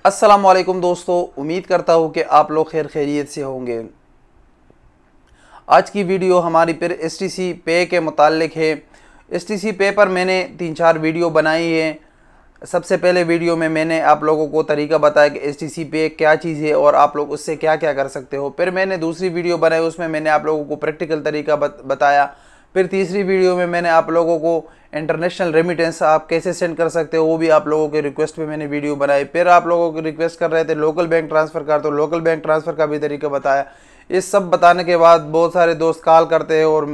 अस्सलामुअलैकुम दोस्तों, उम्मीद करता हूँ कि आप लोग खैर खैरियत से होंगे। आज की वीडियो हमारी फिर एसटीसी पे के मुतालिक है। एसटीसी पे पर मैंने 3-4 वीडियो बनाई है। सबसे पहले वीडियो में मैंने आप लोगों को तरीका बताया कि एसटीसी पे क्या चीज़ है और आप लोग उससे क्या क्या कर सकते हो। फिर मैंने दूसरी वीडियो बनाई, उसमें मैंने आप लोगों को प्रैक्टिकल तरीका बताया। फिर तीसरी वीडियो में मैंने आप लोगों को इंटरनेशनल रेमिटेंस आप कैसे सेंड कर सकते हो वो भी आप लोगों के रिक्वेस्ट पे मैंने वीडियो बनाई। फिर आप लोगों को रिक्वेस्ट कर रहे थे लोकल बैंक ट्रांसफ़र कर, तो लोकल बैंक ट्रांसफ़र का भी तरीका बताया। इस सब बताने के बाद बहुत सारे दोस्त कॉल करते हैं और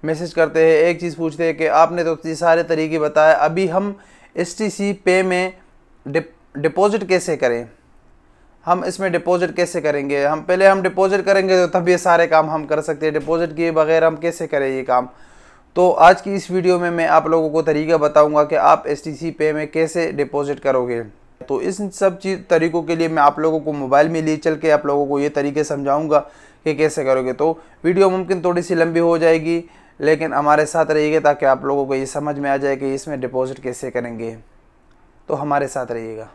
मैसेज करते हैं, एक चीज़ पूछते हैं कि आपने तो ये सारे तरीके बताए, अभी हम एसटीसी पे में डिपॉजिट कैसे करें, हम इसमें डिपॉजिट कैसे करेंगे। हम डिपॉजिट करेंगे तो तब ये सारे काम हम कर सकते हैं, डिपॉजिट किए बगैर हम कैसे करें ये काम। तो आज की इस वीडियो में मैं आप लोगों को तरीका बताऊंगा कि आप एसटीसी पे में कैसे डिपॉजिट करोगे। तो इस सब तरीक़ों के लिए मैं आप लोगों को मोबाइल में ले चल के आप लोगों को ये तरीके समझाऊंगा कि कैसे करोगे। तो वीडियो मुमकिन थोड़ी सी लंबी हो जाएगी, लेकिन हमारे साथ रहिएगा ताकि आप लोगों को ये समझ में आ जाए कि इसमें डिपॉजिट कैसे करेंगे। तो हमारे साथ रहिएगा।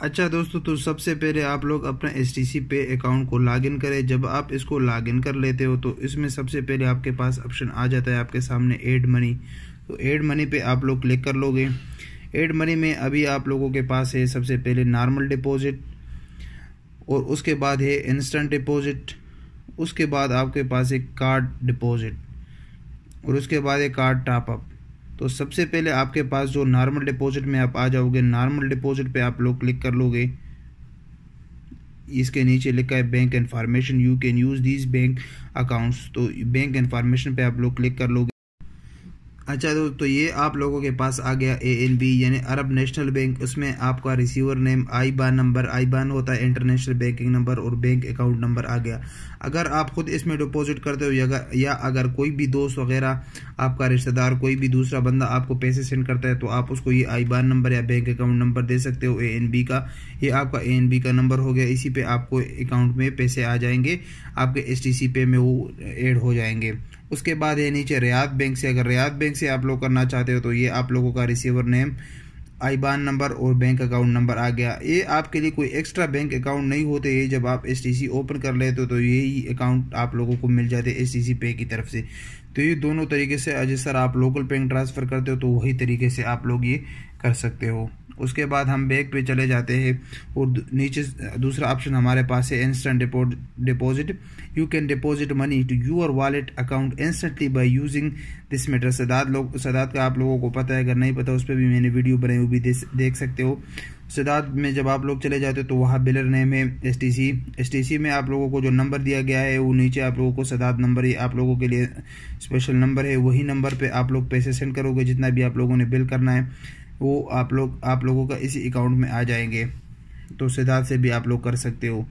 अच्छा दोस्तों, तो सबसे पहले आप लोग अपना एसटीसी पे अकाउंट को लॉगिन करें। जब आप इसको लॉगिन कर लेते हो तो इसमें सबसे पहले आपके पास ऑप्शन आ जाता है आपके सामने ऐड मनी। तो ऐड मनी पे आप लोग क्लिक कर लोगे। ऐड मनी में अभी आप लोगों के पास है सबसे पहले नॉर्मल डिपॉजिट, और उसके बाद है इंस्टेंट डिपॉजिट, उसके बाद आपके पास एक कार्ड डिपॉजिट, और उसके बाद एक कार्ड टॉपअप। तो सबसे पहले आपके पास जो नॉर्मल डिपॉजिट में आप आ जाओगे, नॉर्मल डिपॉजिट पे आप लोग क्लिक कर लोगे। इसके नीचे लिखा है bank information, you can use these bank accounts. तो बैंक इन्फॉर्मेशन पे आप लोग क्लिक कर लोगे। अच्छा तो ये आप लोगों के पास आ गया ANB यानी अरब नेशनल बैंक। उसमें आपका रिसीवर नेम, आईबान नंबर, आईबान होता है इंटरनेशनल बैंकिंग नंबर, और बैंक अकाउंट नंबर आ गया। अगर आप खुद इसमें डिपॉजिट करते हो या अगर कोई भी दोस्त वगैरह, आपका रिश्तेदार, कोई भी दूसरा बंदा आपको पैसे सेंड करता है तो आप उसको ये आईबान नंबर या बैंक अकाउंट नंबर दे सकते हो ANB का। ये आपका ANB का नंबर हो गया, इसी पे आपको अकाउंट में पैसे आ जाएंगे, आपके एसटीसी पे में वो ऐड हो जाएंगे। उसके बाद है नीचे रियाद बैंक से। अगर रियाद बैंक से आप लोग करना चाहते हो तो ये आप लोगों का रिसीवर नेम, आईबान नंबर और बैंक अकाउंट नंबर आ गया। ये आपके लिए कोई एक्स्ट्रा बैंक अकाउंट नहीं होते, ये जब आप एसटीसी ओपन कर लेते हो तो यही अकाउंट आप लोगों को मिल जाते हैं एसटीसी पे की तरफ से। तो ये दोनों तरीके से, जिस तरह आप लोकल बैंक ट्रांसफ़र करते हो तो वही तरीके से आप लोग ये कर सकते हो। उसके बाद हम बैक पे चले जाते हैं और नीचे दूसरा ऑप्शन हमारे पास है instant deposit. You can deposit money to your wallet account instantly by using this method. सदात का आप लोगों को पता है, अगर नहीं पता उस पर भी मैंने वीडियो बनाई, वो भी देख सकते हो। सदात में जब आप लोग चले जाते हो तो वहाँ बिलर नेम है एसटीसी में आप लोगों को जो नंबर दिया गया है वो नीचे आप लोगों को सदात नंबर, ही आप लोगों के लिए स्पेशल नंबर है, वही नंबर पे आप लोग पैसे सेंड करोगे। जितना भी आप लोगों ने बिल करना है वो आप लोगों का इसी अकाउंट में आ जाएंगे। तो सिद्धार्थ से भी आप लोग कर सकते हो।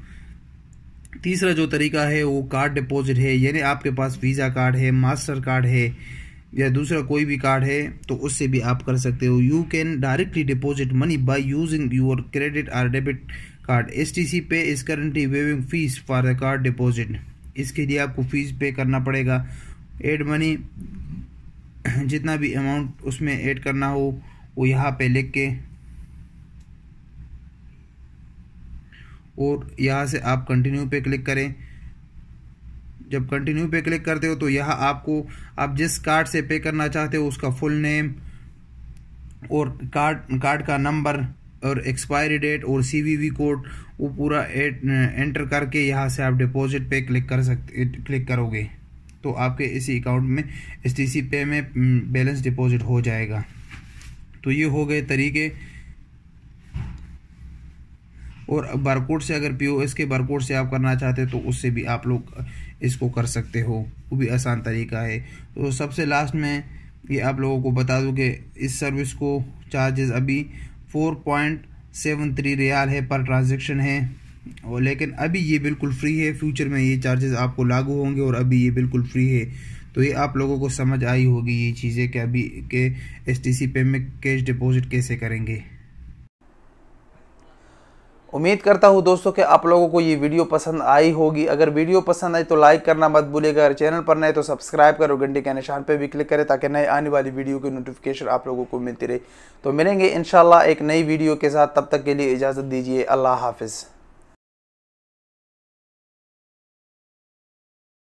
तीसरा जो तरीका है वो कार्ड डिपॉजिट है, यानी आपके पास वीज़ा कार्ड है, मास्टर कार्ड है या दूसरा कोई भी कार्ड है तो उससे भी आप कर सकते हो। You can directly deposit money by using your credit और debit card. STC pay is currently waiving fees for the card deposit. इसके लिए आपको फीस पे करना पड़ेगा। एड मनी, जितना भी अमाउंट उसमें ऐड करना हो वो यहाँ पे लिख के, और यहाँ से आप कंटिन्यू पे क्लिक करें। जब कंटिन्यू पे क्लिक करते हो तो यहाँ आपको आप जिस कार्ड से पे करना चाहते हो उसका फुल नेम और कार्ड का नंबर और एक्सपायरी डेट और CVV कोड वो पूरा एंटर करके यहाँ से आप डिपॉजिट पे क्लिक करोगे तो आपके इसी अकाउंट में एसटीसी पे में बैलेंस डिपॉजिट हो जाएगा। तो ये हो गए तरीके। और बारकोड से, अगर POS के बारकोड से आप करना चाहते हो तो उससे भी आप लोग इसको कर सकते हो, वो भी आसान तरीका है। तो सबसे लास्ट में ये आप लोगों को बता दूं कि इस सर्विस को चार्जेस अभी 4.73 रियाल है पर ट्रांजैक्शन है, और लेकिन अभी ये बिल्कुल फ्री है। फ्यूचर में ये चार्जेस आपको लागू होंगे और अभी ये बिल्कुल फ्री है। तो ये आप लोगों को समझ आई होगी ये चीज़ें कि अभी के एसटीसी पे में कैश डिपॉजिट कैसे करेंगे। उम्मीद करता हूँ दोस्तों कि आप लोगों को ये वीडियो पसंद आई होगी। अगर वीडियो पसंद आई तो लाइक करना मत भूलिएगा। अगर चैनल पर नए तो सब्सक्राइब करो, घंटे के निशान पे भी क्लिक करें ताकि नए आने वाली वीडियो की नोटिफिकेशन आप लोगों को मिलती रहे। तो मिलेंगे इंशाल्लाह एक नई वीडियो के साथ, तब तक के लिए इजाज़त दीजिए। अल्लाह हाफिज़।